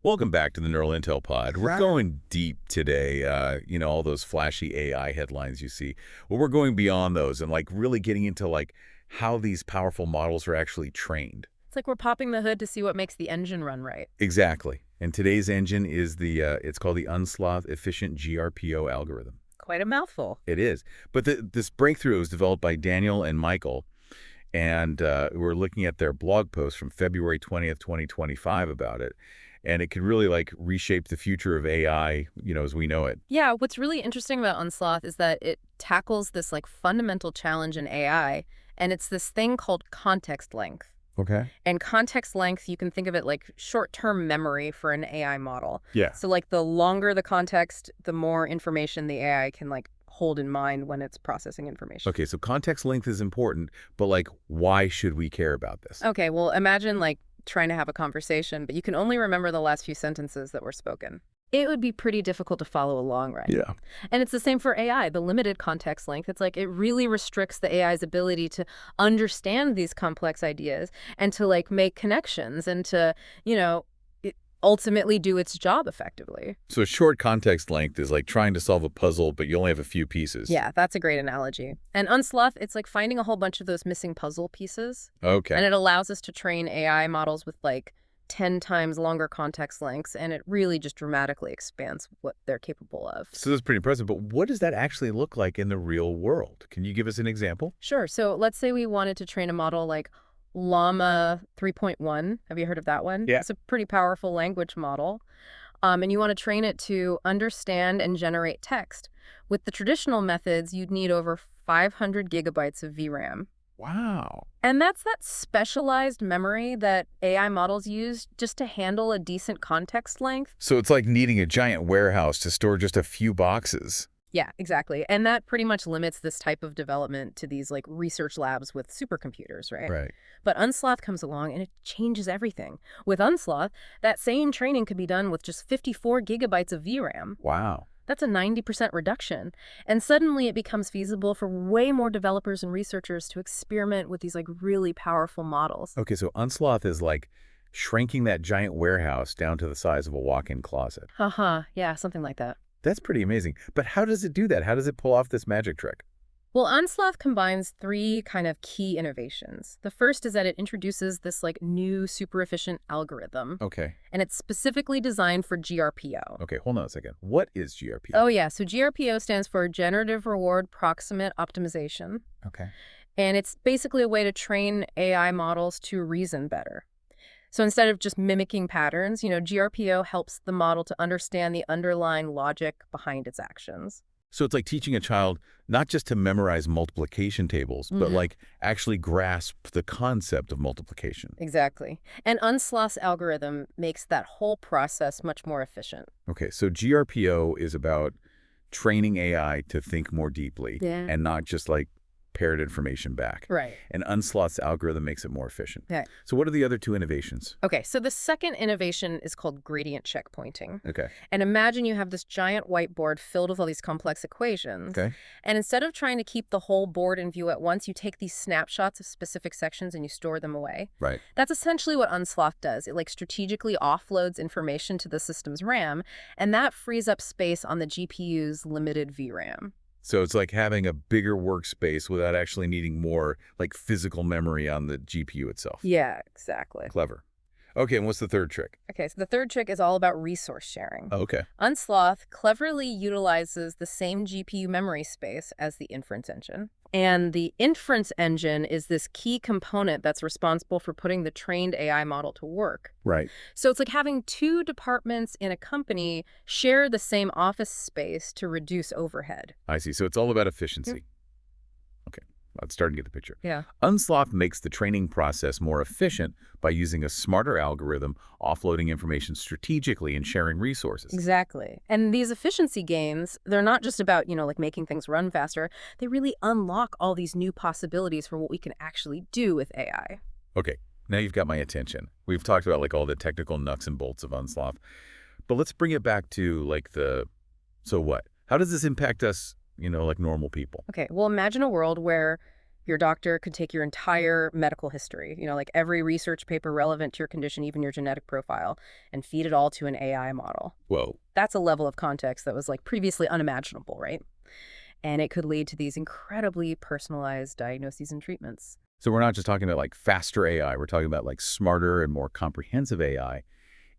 Welcome back to the Neural Intel Pod. We're going deep today. All those flashy AI headlines you see. Well, we're going beyond those and really getting into how these powerful models are actually trained. It's like we're popping the hood to see what makes the engine run right. Exactly. And today's engine is it's called the Unsloth Efficient GRPO algorithm. Quite a mouthful. It is. But this breakthrough was developed by Daniel and Michael, and we're looking at their blog post from February 20th, 2025 about it. And it could really reshape the future of AI, as we know it. Yeah, what's really interesting about Unsloth is that it tackles this fundamental challenge in AI, and it's this thing called context length. Okay. And context length, you can think of it like short-term memory for an AI model. Yeah. So the longer the context, the more information the AI can hold in mind when it's processing information. Okay, so context length is important, but why should we care about this? Okay, well, imagine trying to have a conversation, but you can only remember the last few sentences that were spoken. It would be pretty difficult to follow along, right? Yeah. And it's the same for AI, the limited context length. It's it really restricts the AI's ability to understand these complex ideas and to make connections and to, ultimately do its job effectively. So a short context length is like trying to solve a puzzle, but you only have a few pieces. Yeah, that's a great analogy. And Unsloth, it's like finding a whole bunch of those missing puzzle pieces. Okay. And it allows us to train AI models with 10 times longer context lengths, and it really just dramatically expands what they're capable of. So that's pretty impressive, but what does that actually look like in the real world? Can you give us an example? Sure. So let's say we wanted to train a model like Llama 3.1. Have you heard of that one? Yeah. It's a pretty powerful language model. And you want to train it to understand and generate text. With the traditional methods, you'd need over 500 gigabytes of VRAM. Wow. And that's that specialized memory that AI models use just to handle a decent context length. So it's like needing a giant warehouse to store just a few boxes. Yeah, exactly. And that pretty much limits this type of development to these research labs with supercomputers, right? Right. But Unsloth comes along and it changes everything. With Unsloth, that same training could be done with just 54 gigabytes of VRAM. Wow. That's a 90% reduction. And suddenly it becomes feasible for way more developers and researchers to experiment with these really powerful models. Okay, so Unsloth is like shrinking that giant warehouse down to the size of a walk-in closet. Haha, yeah, something like that. That's pretty amazing. But how does it do that? How does it pull off this magic trick? Well, Unsloth combines three kind of key innovations. The first is that it introduces this new super efficient algorithm. Okay. And it's specifically designed for GRPO. Okay, hold on a second. What is GRPO? Oh, yeah. So GRPO stands for Generative Reward Proximate Optimization. Okay. And it's basically a way to train AI models to reason better. So instead of just mimicking patterns, GRPO helps the model to understand the underlying logic behind its actions. So it's like teaching a child not just to memorize multiplication tables, but actually grasp the concept of multiplication. Exactly. And Unsloth's algorithm makes that whole process much more efficient. Okay, so GRPO is about training AI to think more deeply and not just parrot information back. Right. And Unsloth's algorithm makes it more efficient. Okay. So what are the other two innovations? Okay, so the second innovation is called gradient checkpointing. Okay. And imagine you have this giant whiteboard filled with all these complex equations. Okay. And instead of trying to keep the whole board in view at once, you take these snapshots of specific sections and you store them away. Right. That's essentially what Unsloth does. It strategically offloads information to the system's RAM, and that frees up space on the GPU's limited VRAM. So it's like having a bigger workspace without actually needing more physical memory on the GPU itself. Yeah, exactly. Clever. Okay, and what's the third trick? Okay, so the third trick is all about resource sharing. Oh, okay. Unsloth cleverly utilizes the same GPU memory space as the inference engine. And the inference engine is this key component that's responsible for putting the trained AI model to work. Right. So it's like having two departments in a company share the same office space to reduce overhead. I see. So it's all about efficiency. Okay. I'm starting to get the picture. Yeah. Unsloth makes the training process more efficient by using a smarter algorithm, offloading information strategically and sharing resources. Exactly. And these efficiency gains, they're not just about, making things run faster. They really unlock all these new possibilities for what we can actually do with AI. Okay. Now you've got my attention. We've talked about all the technical nuts and bolts of Unsloth. But let's bring it back to so what? How does this impact us, like normal people? Okay, well, imagine a world where Your doctor could take your entire medical history, like every research paper relevant to your condition, even your genetic profile, and feed it all to an AI model. Whoa. That's a level of context that was like previously unimaginable, right? And it could lead to these incredibly personalized diagnoses and treatments. So we're not just talking about like faster AI, we're talking about like smarter and more comprehensive AI.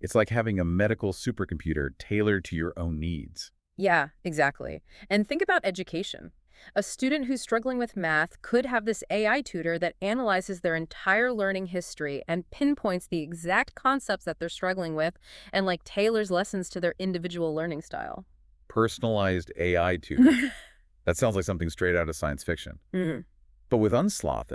It's like having a medical supercomputer tailored to your own needs. Yeah, exactly. And think about education. A student who's struggling with math could have this AI tutor that analyzes their entire learning history and pinpoints the exact concepts that they're struggling with and like tailors lessons to their individual learning style. Personalized AI tutor. That sounds like something straight out of science fiction. Mhm. But with Unsloth,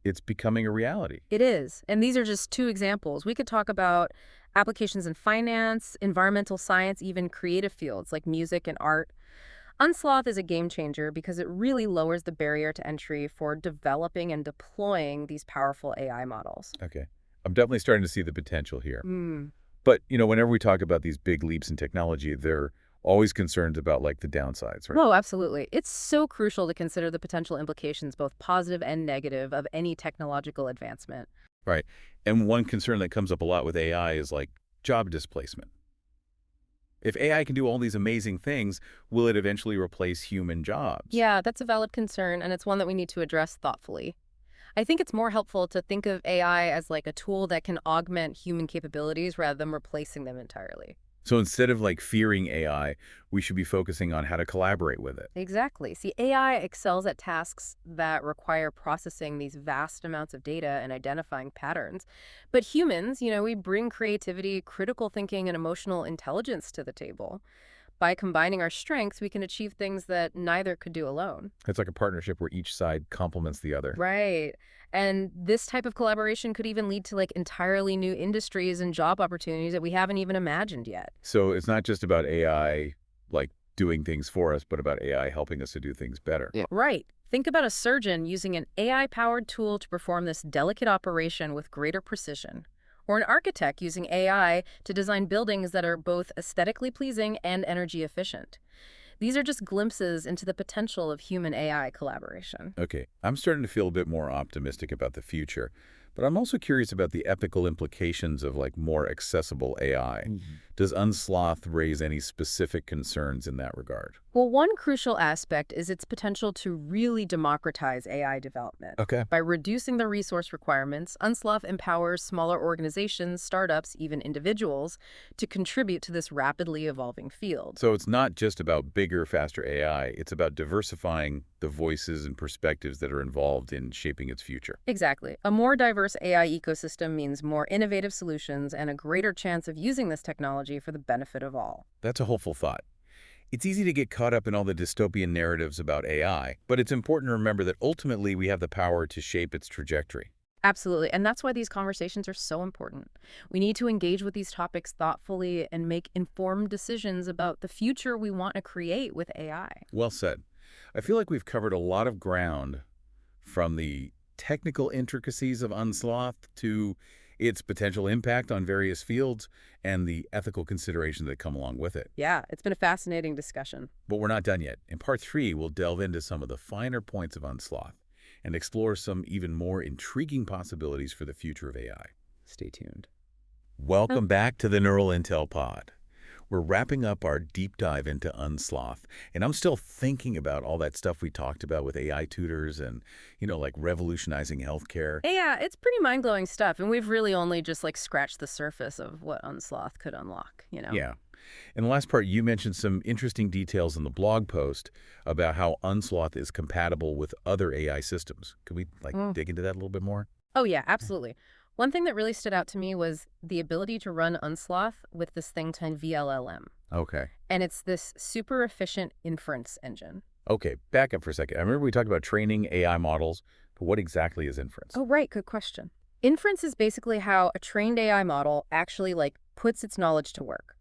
it's becoming a reality. It is. And these are just two examples. We could talk about applications in finance, environmental science, even creative fields like music and art. Unsloth is a game changer because it really lowers the barrier to entry for developing and deploying these powerful AI models. Okay. I'm definitely starting to see the potential here. Mm. But, whenever we talk about these big leaps in technology, they're always concerned about like the downsides, right? Oh, absolutely. It's so crucial to consider the potential implications, both positive and negative, of any technological advancement. Right. And one concern that comes up a lot with AI is like job displacement. If AI can do all these amazing things, will it eventually replace human jobs? Yeah, that's a valid concern, and it's one that we need to address thoughtfully. I think it's more helpful to think of AI as like a tool that can augment human capabilities rather than replacing them entirely. So instead of like fearing AI, we should be focusing on how to collaborate with it. Exactly. See, AI excels at tasks that require processing these vast amounts of data and identifying patterns. But humans, we bring creativity, critical thinking, and emotional intelligence to the table. By combining our strengths, we can achieve things that neither could do alone. It's like a partnership where each side complements the other. Right. And this type of collaboration could even lead to like entirely new industries and job opportunities that we haven't even imagined yet. So it's not just about AI like doing things for us, but about AI helping us to do things better. Yeah. Right. Think about a surgeon using an AI-powered tool to perform this delicate operation with greater precision, or an architect using AI to design buildings that are both aesthetically pleasing and energy efficient. These are just glimpses into the potential of human-AI collaboration. Okay, I'm starting to feel a bit more optimistic about the future, but I'm also curious about the ethical implications of like more accessible AI. Does Unsloth raise any specific concerns in that regard? Well, one crucial aspect is its potential to really democratize AI development. Okay. By reducing the resource requirements, Unsloth empowers smaller organizations, startups, even individuals, to contribute to this rapidly evolving field. So it's not just about bigger, faster AI, it's about diversifying the voices and perspectives that are involved in shaping its future. Exactly. A more diverse AI ecosystem means more innovative solutions and a greater chance of using this technology for the benefit of all. That's a hopeful thought. It's easy to get caught up in all the dystopian narratives about AI, but it's important to remember that ultimately we have the power to shape its trajectory. Absolutely. And that's why these conversations are so important. We need to engage with these topics thoughtfully and make informed decisions about the future we want to create with AI. Well said. I feel like we've covered a lot of ground from the technical intricacies of Unsloth to its potential impact on various fields and the ethical considerations that come along with it. Yeah, it's been a fascinating discussion. But we're not done yet. In part 3, we'll delve into some of the finer points of Unsloth and explore some even more intriguing possibilities for the future of AI. Stay tuned. Welcome back to the Neural Intel Pod. We're wrapping up our deep dive into Unsloth, and I'm still thinking about all that stuff we talked about with AI tutors and, like revolutionizing healthcare. Yeah, it's pretty mind-blowing stuff, and we've really only just like scratched the surface of what Unsloth could unlock. Yeah. In the last part, you mentioned some interesting details in the blog post about how Unsloth is compatible with other AI systems. Could we dig into that a little bit more? Oh yeah, absolutely. One thing that really stood out to me was the ability to run Unsloth with this thing called VLLM. Okay. And it's this super efficient inference engine. Okay, back up for a second. I remember we talked about training AI models, but what exactly is inference? Oh, right. Good question. Inference is basically how a trained AI model actually puts its knowledge to work.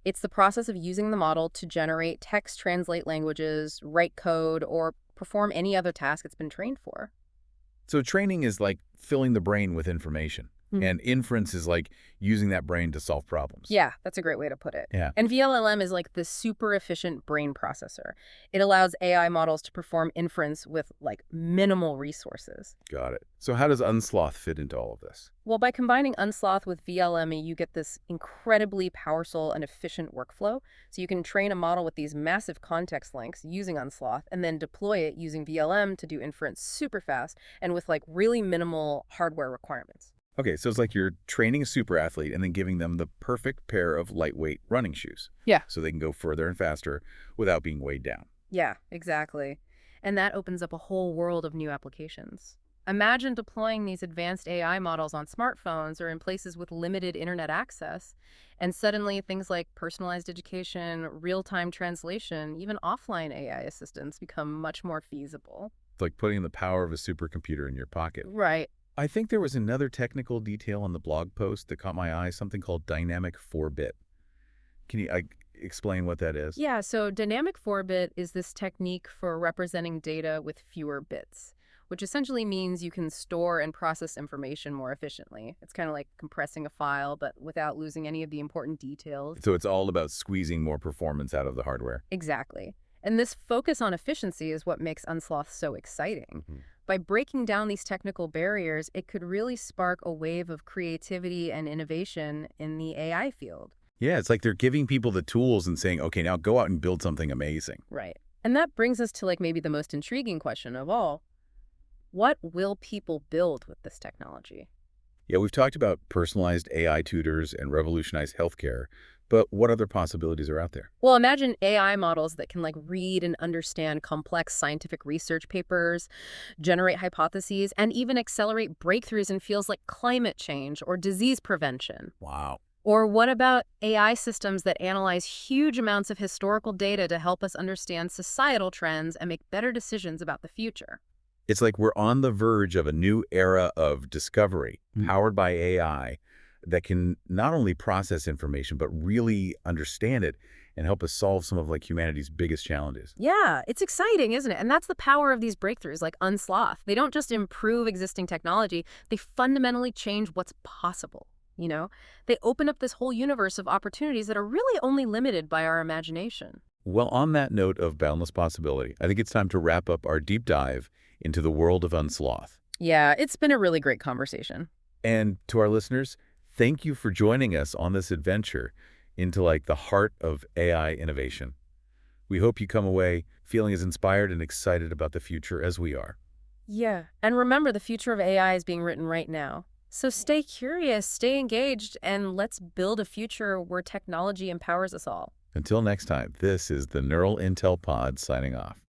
It's the process of using the model to generate text, translate languages, write code, or perform any other task it's been trained for. So training is like filling the brain with information. And inference is like using that brain to solve problems. Yeah, that's a great way to put it. Yeah, And VLLM is like the super efficient brain processor. It allows AI models to perform inference with like minimal resources. got it. So how does Unsloth fit into all of this? Well, by combining Unsloth with VLM, you get this incredibly powerful and efficient workflow. So you can train a model with these massive context links using Unsloth and then deploy it using VLM to do inference super fast and with like really minimal hardware requirements. Okay, so it's like you're training a super athlete and then giving them the perfect pair of lightweight running shoes Yeah. so they can go further and faster without being weighed down. Yeah, exactly. And that opens up a whole world of new applications. Imagine deploying these advanced AI models on smartphones or in places with limited internet access, and suddenly things like personalized education, real-time translation, even offline AI assistants become much more feasible. It's like putting the power of a supercomputer in your pocket. Right. I think there was another technical detail on the blog post that caught my eye, something called dynamic 4-bit. Can you explain what that is? Yeah, so dynamic 4-bit is this technique for representing data with fewer bits, which essentially means you can store and process information more efficiently. It's kind of like compressing a file, but without losing any of the important details. So it's all about squeezing more performance out of the hardware. Exactly. And this focus on efficiency is what makes Unsloth so exciting. By breaking down these technical barriers, it could really spark a wave of creativity and innovation in the AI field. Yeah, it's like they're giving people the tools and saying, okay, now go out and build something amazing. Right. And that brings us to like maybe the most intriguing question of all. What will people build with this technology? Yeah, we've talked about personalized AI tutors and revolutionized healthcare, but what other possibilities are out there? Well, imagine AI models that can like read and understand complex scientific research papers, generate hypotheses, and even accelerate breakthroughs in fields like climate change or disease prevention. Wow. Or what about AI systems that analyze huge amounts of historical data to help us understand societal trends and make better decisions about the future? It's like we're on the verge of a new era of discovery powered by AI that can not only process information, but really understand it and help us solve some of like humanity's biggest challenges. Yeah, it's exciting, isn't it? And that's the power of these breakthroughs like Unsloth. They don't just improve existing technology, they fundamentally change what's possible. They open up this whole universe of opportunities that are really only limited by our imagination. Well, on that note of boundless possibility, I think it's time to wrap up our deep dive into the world of Unsloth. Yeah, it's been a really great conversation. And to our listeners, thank you for joining us on this adventure into like the heart of AI innovation. We hope you come away feeling as inspired and excited about the future as we are. Yeah. And remember, the future of AI is being written right now. So stay curious, stay engaged, and let's build a future where technology empowers us all. Until next time, this is the Neural Intel Pod signing off.